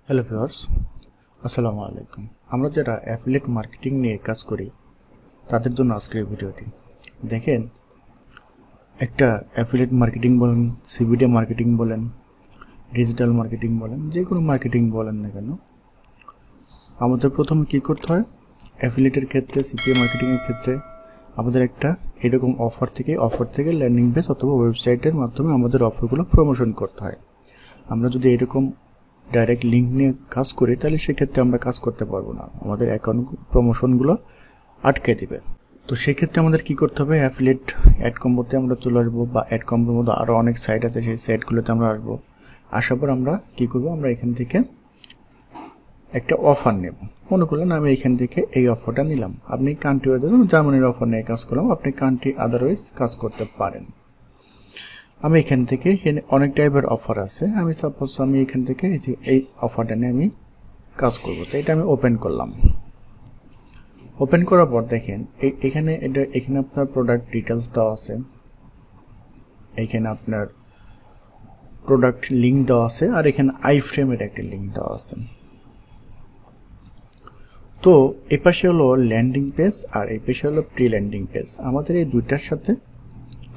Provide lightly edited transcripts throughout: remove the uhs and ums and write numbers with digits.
Hello viewers, আসসালামু আলাইকুম। আমরা যারা অ্যাফিলিয়েট মার্কেটিং নিয়ে কাজ করি তাদের জন্য আজকের ভিডিওটি দেখেন। একটা অ্যাফিলিয়েট মার্কেটিং বলেন, সিবিডি মার্কেটিং বলেন, ডিজিটাল মার্কেটিং বলেন, যে কোনো মার্কেটিং বলেন না কেন, আমাদের প্রথমে কী করতে হয়? অ্যাফিলিয়েটের ক্ষেত্রে, সিপিএ মার্কেটিংয়ের ক্ষেত্রে আমাদের একটা এরকম অফার থেকে ল্যান্ডিং পেজ অথবা ওয়েবসাইটের মাধ্যমে আমাদের অফারগুলো প্রমোশন করতে হয়। আমরা যদি এরকম ডাইরেক্ট লিঙ্ক নিয়ে কাজ করি তাহলে সেক্ষেত্রে আমরা কাজ করতে পারবো না, আমাদের অ্যাকাউন্ট প্রমোশনগুলো আটকে দিবে। তো সেক্ষেত্রে আমাদের কি করতে হবে? অ্যাফিলিয়েট অ্যাড কম্বোতে আমরা চলে আসবো, বা অ্যাড কম্বোর মধ্যে আরও অনেক সাইট আছে, সেই সাইটগুলোতে আমরা আসবো। আসার পর আমরা কি করবো? আমরা এখান থেকে একটা অফার নেব। মনে করলেন আমি এখান থেকে এই অফারটা নিলাম। আপনি কান্ট্রি জার্মানির অফার নিয়ে কাজ করলাম, আপনি কান্ট্রি আদারওয়াইজ কাজ করতে পারেন। আমি এখান থেকে অনেক টাইপের অফার আছে, আমি সাপোজ আমি এখান থেকে এই অফারটা নিয়ে আমি কাজ করবো। তো এটা আমি ওপেন করলাম। ওপেন করার পর দেখেন এখানে আপনার প্রোডাক্ট ডিটেলস দেওয়া আছে, এখানে আপনার প্রোডাক্ট লিঙ্ক দেওয়া আছে, আর এখানে আই ফ্রেমের একটা লিঙ্ক দেওয়া আছে। তো এই পাশে হলো ল্যান্ডিং পেজ আর এই পাশে হলো প্রি ল্যান্ডিং পেজ। আমাদের এই দুইটার সাথে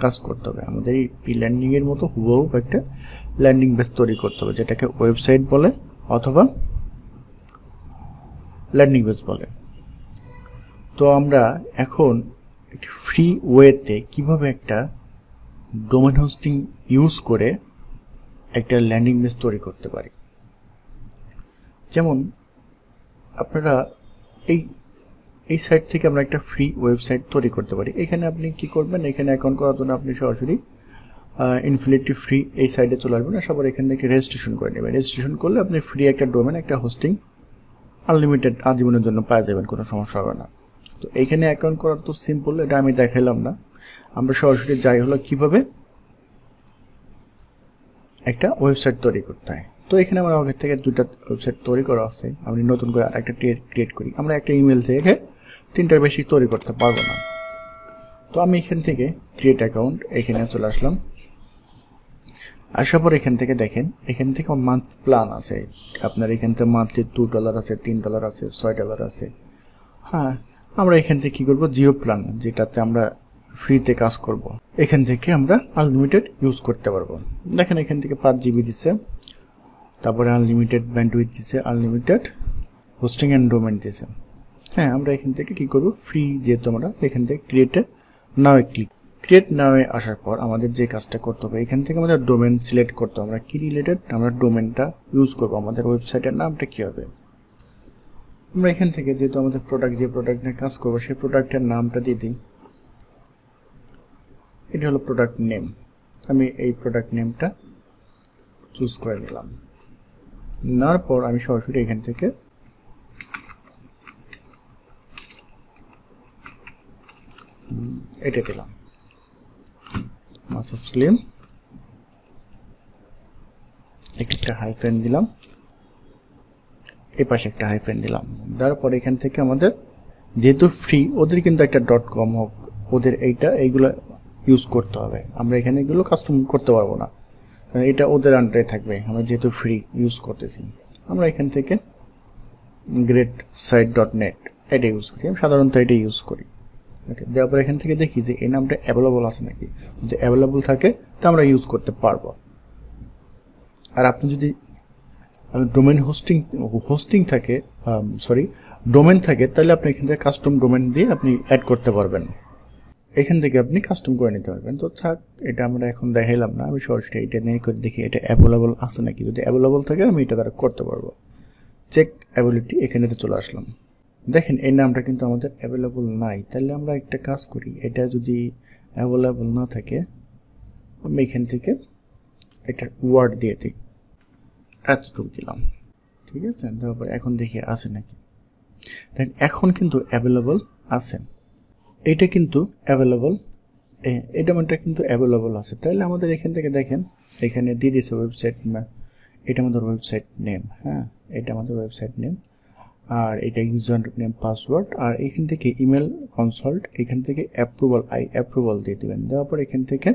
কাজ করতে হবে। আমাদের এই প্রি ল্যান্ডিং এর মতো হুবহু একটা ল্যান্ডিং পেজ তৈরি করতে হবে, যেটাকে ওয়েবসাইট বলে অথবা ল্যান্ডিং পেজ বলে। তো আমরা এখন একটি ফ্রি ওয়েতে কিভাবে একটা ডোমেন হোস্টিং ইউজ করে একটা ল্যান্ডিং পেজ তৈরি করতে পারি। যেমন আপনারা এই সাইট থেকে আমরা একটা ফ্রি ওয়েবসাইট তৈরি করতে পারি। এখানে আপনি কি করবেন? এখানে অ্যাকাউন্ট করার জন্য আপনি সরাসরি ইনফিনিটি ফ্রি এই সাইটে চলে আসবেন, সবার এখান থেকে রেজিস্ট্রেশন করে নেবেন। রেজিস্ট্রেশন করলে আপনি ফ্রি একটা ডোমেন, একটা হোস্টিং আনলিমিটেড আজীবনের জন্য পাওয়া যাবেন, কোনো সমস্যা হবে না। তো এইখানে অ্যাকাউন্ট করার তো সিম্পল, এটা আমি দেখাইলাম না। আমরা সরাসরি যাই হলো কিভাবে একটা ওয়েবসাইট তৈরি করতে হয়। তো এখানে আমার আগের থেকে দুইটা ওয়েবসাইট তৈরি করা আছে, আমি নতুন করে আরেকটা ক্রিয়েট করি। আমরা একটা ইমেল থেকে তিনটার বেশি তৈরি করতে পারবো না। তো আমি এখান থেকে ক্রিয়েট অ্যাকাউন্ট এখানে চলে আসলাম। আসার পর এখান থেকে দেখেন, এখান থেকে মান্থ প্ল্যান আছে। আপনার এখান থেকে মান্থলি $2 আছে, $3 আছে, $6 আছে। হ্যাঁ, আমরা এখান থেকে কি করব? জিরো প্ল্যান, যেটাতে আমরা ফ্রিতে কাজ করব, এখান থেকে আমরা আনলিমিটেড ইউজ করতে পারবো। দেখেন এখান থেকে 5 GB দিচ্ছে, তারপরে আনলিমিটেড ব্যান্ডউইথ দিচ্ছে, আনলিমিটেড হোস্টিং অ্যান্ড ডোমেন দিচ্ছে। হ্যাঁ, আমরা এখান থেকে কি করব? ফ্রি যেহেতু আমরা এখান থেকে ক্রিয়েট নাওয়ে আসার পর আমাদের যে কাজটা করতে হবে, এখান থেকে আমাদের ডোমেন সিলেক্ট করতে হবে। আমরা কি রিলেটেড আমরা ডোমেনটা ইউজ করব, আমাদের ওয়েবসাইটের নামটা কি হবে। আমরা এখান থেকে যেহেতু আমাদের যে প্রোডাক্ট নিয়ে কাজ করবো, সেই প্রোডাক্টের নামটা দিয়ে দিই। এটা হলো প্রোডাক্ট নেম। আমি এই প্রোডাক্ট নেমটা চুজ করে নিলাম। নেওয়ার পর আমি সরাসরি এখান থেকে এটা দিলাম, স্লিম, একটা হাইফেন দিলাম, এই পাশে একটা হাইফেন দিলাম। তারপর এখান থেকে আমাদের যেহেতু ফ্রি, ওদের কিন্তু একটা .com হোক, ওদের এইগুলো ইউজ করতে হবে। আমরা এখানে এগুলো কাস্টম করতে পারবো না, কারণ এটা ওদের আন্ডারে থাকবে। আমরা যেহেতু ফ্রি ইউজ করতেছি, আমরা এখান থেকে greatsite.net এটা ইউজ করি। আমি সাধারণত এটা ইউজ করি। ওকে, দেওয়ার পর এখান থেকে দেখি যে এই নামটা অ্যাভেলেবল আছে নাকি। যদি অ্যাভেলেবল থাকে তা আমরা ইউজ করতে পারবো। আর আপনি যদি ডোমেন ডোমেন থাকে, তাহলে আপনি এখান থেকে কাস্টম ডোমেন দিয়ে আপনি অ্যাড করতে পারবেন, এখান থেকে আপনি কাস্টম করে নিতে পারবেন। তো থাক, এটা আমরা এখন দেখাইলাম না। আমি সরাসরি এটা নিয়ে করে দেখি এটা অ্যাভেলেবল আছে নাকি। যদি অ্যাভেলেবল থাকে আমি এটা দ্বারা করতে পারবো। চেক অ্যাবিলিটি, এখানেতে চলে আসলাম। দেখেন এই নামটা কিন্তু আমাদের অ্যাভেলেবল নাই। তাহলে আমরা একটা কাজ করি, এটা যদি অ্যাভেলেবল না থাকে আমি এখান থেকে একটা ওয়ার্ড দিয়ে দিই, এতটুকু দিলাম। ঠিক আছে, তারপর এখন দেখি আছে নাকি। দেখেন এখন কিন্তু অ্যাভেলেবল আছে, এটা কিন্তু অ্যাভেলেবল, এই ডোমেনটা কিন্তু অ্যাভেলেবল আছে। তাহলে আমাদের এখান থেকে দেখেন এখানে দিয়ে দিয়েছে ওয়েবসাইট, এটা আমাদের ওয়েবসাইট নেম। হ্যাঁ, এটা আমাদের ওয়েবসাইট নেম, আর এটা ইউজার নেম, পাসওয়ার্ড, আর এখান থেকে ইমেল কনসাল্ট, এখান থেকে অ্যাপ্রুভাল দিয়ে দেবেন। দেওয়ার পর এখান থেকে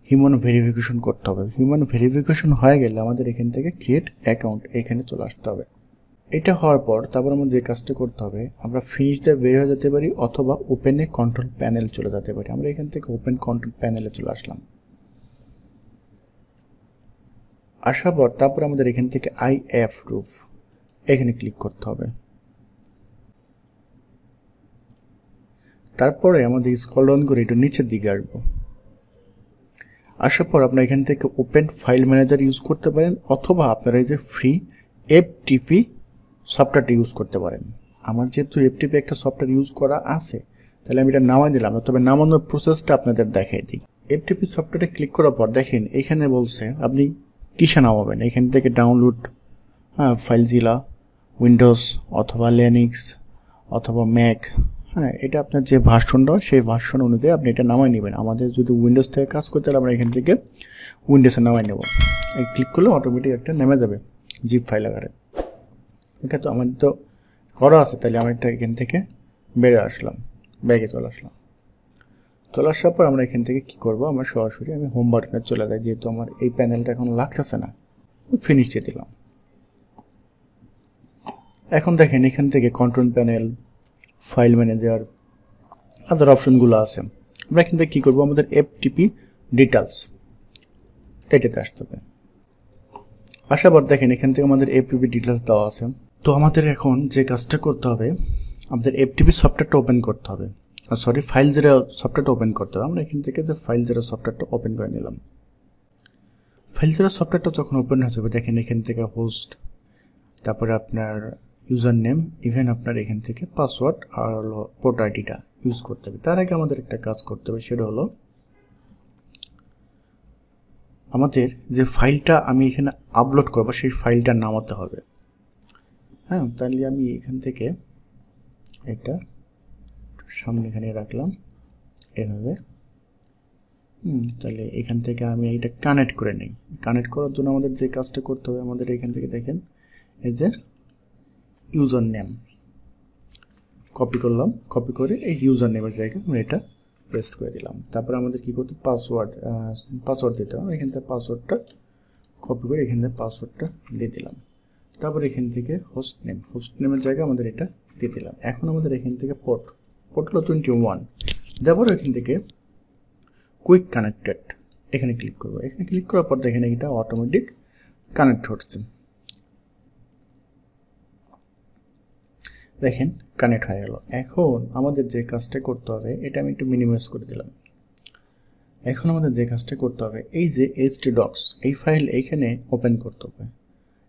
হিউম্যান ভেরিফিকেশন করতে হবে। হিউম্যান ভেরিফিকেশন হয়ে গেলে আমাদের এখান থেকে ক্রিয়েট অ্যাকাউন্ট এখানে চলে আসতে হবে। এটা হওয়ার পর তারপর আমাদের যে কাজটা করতে হবে, আমরা ফিনিশ দিয়ে বের হয়ে যেতে পারি অথবা ওপেনে কন্ট্রোল প্যানেল চলে যেতে পারি। আমরা এখান থেকে ওপেন কন্ট্রোল প্যানেলে চলে আসলাম। আসার পর তারপর আমাদের এখান থেকে আই অ্যাপ্রুভ এখানে ক্লিক করতে হবে। তারপরে আমাদের স্ক্রল ডাউন করে একটু নিচের দিকে আসবো। আসার পর আপনারা এখান থেকে ওপেন ফাইল ম্যানেজার ইউজ করতে পারেন অথবা আপনারা এই যে ফ্রি এফটিপি সফটওয়্যারটা ইউজ করতে পারেন। আমার যেহেতু এফটিপি একটা সফটওয়্যার ইউজ করা আছে, তাহলে আমি এটা নামাই দিলাম। তবে নামানোর প্রসেসটা আপনাদের দেখাই দিই। এফটিপি সফটওয়্যারে ক্লিক করার পর দেখেন এখানে বলছে আপনি কিসে নামাবেন। এখান থেকে ডাউনলোড, ফাইলজিলা, উইন্ডোজ অথবা লিনাক্স অথবা ম্যাক, এটা আপনার যে ভার্সনটা সেই ভার্সন অনুযায়ী আপনি এটা নামাই নেবেন। আমাদের যদি উইন্ডোজ থেকে কাজ করতে হলে আমরা এখান থেকে উইন্ডোজে নামাই নেব। ক্লিক করলে অটোমেটিক একটা নেমে যাবে জিপ ফাইল আকারে। ওকে, তো আমাদের তো করা আছে, তাহলে আমি একটা এখান থেকে বেরিয়ে আসলাম, ব্যাগে চলে আসলাম। চলে আসার পর আমরা এখান থেকে কি করব, আমরা সরাসরি আমি হোম বাটনে চলে যাই। যেহেতু আমার এই প্যানেলটা এখন লাগতেছে না, ফিনিশ দিয়ে দিলাম। এখন দেখেন এখান থেকে কন্ট্রোল প্যানেল, ফাইল ম্যানেজার, আদার অপশনগুলো আছে। আমরা এখান থেকে কী করবো, আমাদের এফটিপি ডিটেলস এটাতে আসতে হবে। আসার পর দেখেন এখান থেকে আমাদের এফটিপি ডিটেলস দেওয়া আছে। তো আমাদের এখন যে কাজটা করতে হবে, আমাদের এফটিপি সফটওয়্যারটা ওপেন করতে হবে। ফাইল জিরা সফটওয়্যারটা ওপেন করতে হবে। আমরা এখান থেকে যে ফাইল জিরা সফটওয়্যারটা ওপেন করে নিলাম। ফাইল জিরা সফটওয়্যারটা যখন ওপেন হয়ে যাবে, দেখেন এখান থেকে হোস্ট, তারপরে আপনার ইউজার নেম, ইভেন আপনার এখান থেকে পাসওয়ার্ড আর হলো পোর্ট আইডিটা ইউজ করতে হবে। তার আগে আমাদের একটা কাজ করতে হবে, সেটা হলো আমাদের যে ফাইলটা আমি এখানে আপলোড করবো সেই ফাইলটা নামাতে হবে। তাহলে আমি এখান থেকে এটা সামনে এখানে রাখলাম এভাবে। তাহলে এখান থেকে আমি এটা কানেক্ট করে নিই। কানেক্ট করার জন্য আমাদের যে কাজটা করতে হবে, আমাদের এখান থেকে দেখেন এই যে ইউজার নেম কপি করলাম, কপি করে এই ইউজার নেমের জায়গায় আমি এটা পেস্ট করে দিলাম। তারপর আমাদের কি করতে, পাসওয়ার্ড দিতে হবে। এখান থেকে পাসওয়ার্ডটা কপি করে এখান থেকে পাসওয়ার্ডটা দিয়ে দিলাম। তারপর এখান থেকে হোস্ট নেমের জায়গায় আমাদের এটা দিয়ে দিলাম। এখন আমাদের এখান থেকে পোর্ট হলো 21 দেওয়ার পর এখান থেকে কুইক কানেক্টেড এখানে ক্লিক করবো। এখানে ক্লিক করার পর দেখেন এটা অটোমেটিক কানেক্ট হচ্ছে। দেখেন কানেক্ট হয়ে গেল। এখন আমাদের যে কাজটা করতে হবে, এটা আমি একটু মিনিমাইজ করে দিলাম। এখন আমাদের যে কাজটা করতে হবে, এই যে htdocs এই ফাইল এইখানে ওপেন করতে হবে।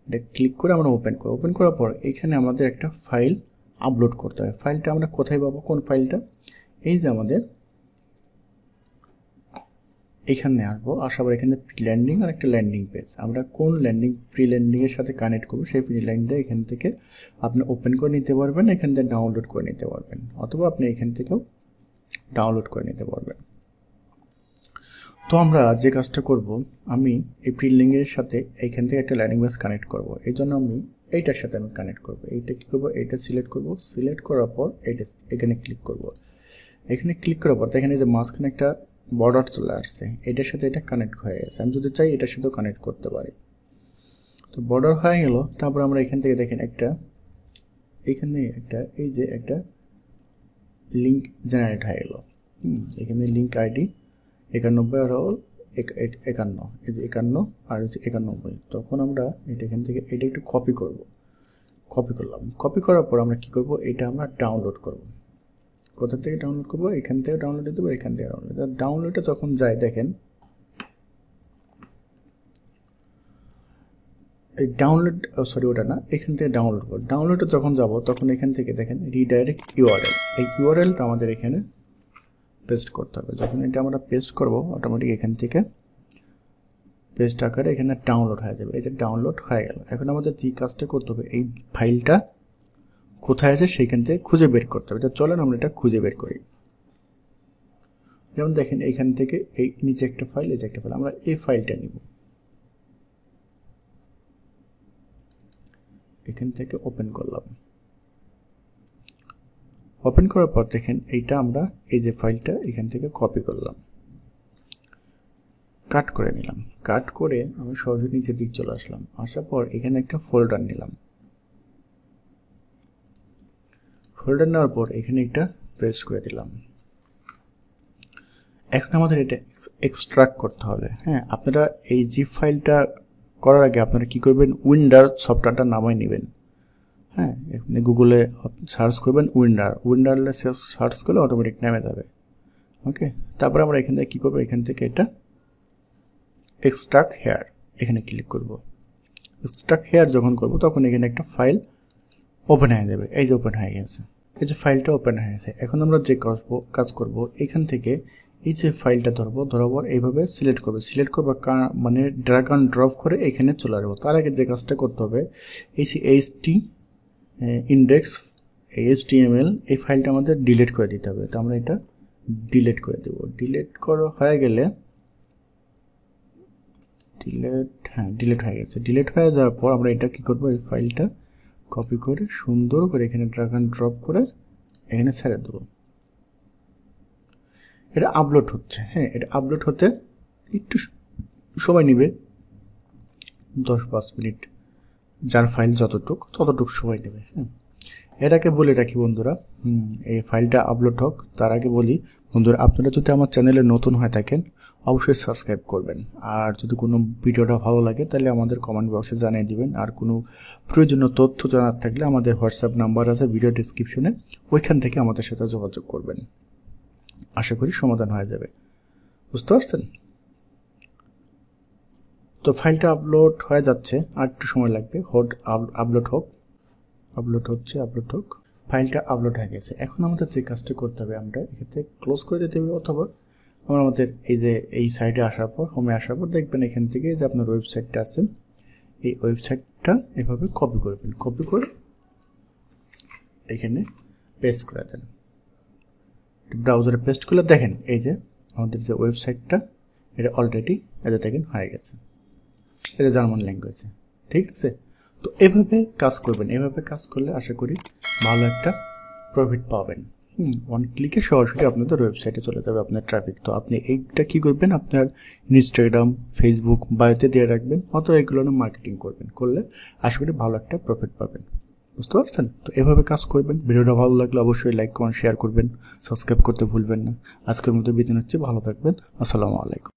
এটা ক্লিক করে আমরা ওপেন করব। ওপেন করার পর এখানে আমাদের একটা ফাইল আপলোড করতে হবে। ফাইলটা আমরা কোথায় পাবো, কোন ফাইলটা, এই যে আমাদের এখানে আসবো। আসার পর এখানে ল্যান্ডিং আর একটা ল্যান্ডিং পেজ, আমরা কোন ফ্রি ল্যান্ডিংয়ের সাথে কানেক্ট করবো সেই ফ্রি ল্যান্ডিংটা এখান থেকে আপনি ওপেন করে নিতে পারবেন, এখান থেকে ডাউনলোড করে নিতে পারবেন, অথবা আপনি এখান থেকেও ডাউনলোড করে নিতে পারবেন। তো আমরা যে কাজটা করব, আমি এই ফ্রি লিঙ্কের সাথে এইখান থেকে একটা ল্যান্ডিং পেজ কানেক্ট করব। এই জন্য আমি এইটার সাথে আমি কানেক্ট করব। এইটা কী করবো, এইটা সিলেক্ট করব। সিলেক্ট করার পর এইটা এখানে ক্লিক করব। এখানে ক্লিক করার পর এখানে যে মাঝখানে একটা বর্ডার চলে আসছে, এটার সাথে এটা কানেক্ট হয়ে গেছে। আমি যদি চাই এটার সাথেও কানেক্ট করতে পারি। তো বর্ডার হয়ে গেল। তারপর আমরা এখান থেকে দেখেন এখানে এই যে একটা লিঙ্ক জেনারেট হয়ে গেল। এখানে লিঙ্ক আইডি 91 আর 51, এই যে 51 আর হচ্ছে 91। তখন আমরা এটা এখান থেকে এটা একটু কপি করলাম। কপি করার পর আমরা কি করব, এটা আমরা ডাউনলোড করব। কোথা থেকে ডাউনলোড করবো, এখান থেকে ডাউনলোড দিতে পারবো, এখান থেকে ডাউনলোডে যখন যায় দেখেন এই ডাউনলোড, ওটা না, এখান থেকে ডাউনলোড করবো। ডাউনলোডে যখন যাব তখন এখান থেকে দেখেন রিডাইরেক্ট ইউআরএল, এই ইউআরএলটা আমাদের এখানে পেস্ট করতে হবে। যখন এটা আমরা পেস্ট করব, অটোমেটিক এখান থেকে পেস্ট আকারে এখানে ডাউনলোড হয়ে যাবে। এই যে ডাউনলোড হয়ে গেল। এখন আমাদের যে কাজটা করতে হবে, এই ফাইলটা কোথায় আছে সেইখান থেকে খুঁজে বের করতে হবে। এটা চলেন আমরা এটা খুঁজে বের করি। যেমন দেখেন এইখান থেকে এই নিচে একটা ফাইল, এই যে একটা ফাইল, আমরা এই ফাইলটা নিব। এখান থেকে ওপেন করলাম। ওপেন করার পর দেখেন এইটা আমরা এই যে ফাইলটা এখান থেকে কপি করলাম। কাট করে নিলাম। কাট করে আমি সরাসরি নিচের দিক চলে আসলাম। আসার পর এখানে একটা ফোল্ডার নিলাম। ফোল্ডার নেওয়ার পর এখানে একটা পেস্ট করে দিলাম। এখন আমাদের এটা এক্সট্রাক্ট করতে হবে। হ্যাঁ, আপনারা এই জিপ ফাইলটা করার আগে আপনারা কি করবেন, উইন্ডার সফটওয়্যারটা নামাই নেবেন। হ্যাঁ, আপনি গুগলে সার্চ করবেন উইন্ডারলে সার্চ করলে অটোমেটিক নেমে যাবে। ওকে, তারপরে আমরা এখান থেকে কী করবো, এখান থেকে এটা এক্সট্রাক্ট হেয়ার এখানে ক্লিক করব। এক্সট্রাক্ট হেয়ার যখন করব তখন এখানে একটা ফাইল ওপেন হয়ে যাবে। এই যে ওপেন হয়ে গেছে, এই যে ফাইলটা ওপেন হয়ে গেছে। এখন আমরা যে কাজ করব, এখান থেকে এই যে ফাইলটা ধরাবার এইভাবে সিলেক্ট করবো মানে ড্র্যাগ অ্যান্ড ড্রপ করে এখানে চলে আসবো। তার আগে যে কাজটা করতে হবে, এই ইন্ডেক্স HTML এই ফাইলটা আমাদের ডিলিট করে দিতে হবে। তো আমরা এটা ডিলিট করে দেব। ডিলিট করা হয়ে গেলে ডিলিট হয়ে গেছে। ডিলিট হয়ে যাওয়ার পর আমরা এটা কি করব, এই ফাইলটা কপি করে সুন্দর করে এখানে ড্র্যাগ অ্যান্ড ড্রপ করে এখানে ছেড়ে দেবো। এটা আপলোড হচ্ছে। হ্যাঁ, এটা আপলোড হতে একটু সময় নেবে, 10-5 মিনিট। যার ফাইল ততটুক সময় নেবে। এটাকে বলে রাখি বন্ধুরা, এই ফাইলটা আপলোড হোক তার আগে বলি বন্ধুরা, আপনারা যদি আমার চ্যানেলে নতুন হয়ে থাকেন অবশ্যই সাবস্ক্রাইব করবেন। আর যদি কোনো ভিডিওটা ভালো লাগে তাহলে আমাদের কমেন্ট বক্সে জানিয়ে দিবেন। আর কোনো প্রয়োজনীয় তথ্য জানার থাকলে আমাদের হোয়াটসঅ্যাপ নাম্বার আছে ভিডিও ডিসক্রিপশনে, ওইখান থেকে আমাদের সাথে যোগাযোগ করবেন। আশা করি সমাধান হয়ে যাবে। বুঝতে পারছেন? তো ফাইলটা আপলোড হয়ে যাচ্ছে, আর একটু সময় লাগবে। আপলোড হোক। ফাইলটা আপলোড হয়ে গেছে। এখন আমাদের যে কাজটা করতে হবে, আমরা এক্ষেত্রে ক্লোজ করে দিতে হবে, অথবা আমরা আমাদের এই সাইডে আসার পর, হোমে আসার পর দেখবেন এখান থেকে যে আপনার ওয়েবসাইটটা আছে, এই ওয়েবসাইটটা এভাবে কপি করবেন। কপি করে এখানে পেস্ট করে দেন। ব্রাউজারে পেস্ট করলে দেখেন এই যে আমাদের যে ওয়েবসাইটটা, এটা অলরেডি দেখেন হয়ে গেছে। এটা জার্মান ল্যাঙ্গুয়েজে। ঠিক আছে? তো এভাবে কাজ করবেন। এভাবে কাজ করলে আশা করি ভালো একটা প্রফিট পাবেন। ওয়ান ক্লিকে সরাসরি আপনাদের ওয়েবসাইটে চলে যাবে আপনার ট্রাফিক। তো আপনি এইটা কী করবেন, আপনার ইনস্টাগ্রাম, ফেসবুক বায়োতে দিয়ে রাখবেন, অথবা এগুলো মার্কেটিং করলে আশা করি ভালো একটা প্রফিট পাবেন। বুঝতে পারছেন? তো এভাবে কাজ করবেন। ভিডিওটা ভালো লাগলে অবশ্যই লাইক কমেন্ট শেয়ার করবেন, সাবস্ক্রাইব করতে ভুলবেন না। আজকের মতো বিদায় নিচ্ছি, ভালো থাকবেন। আসসালামু আলাইকুম।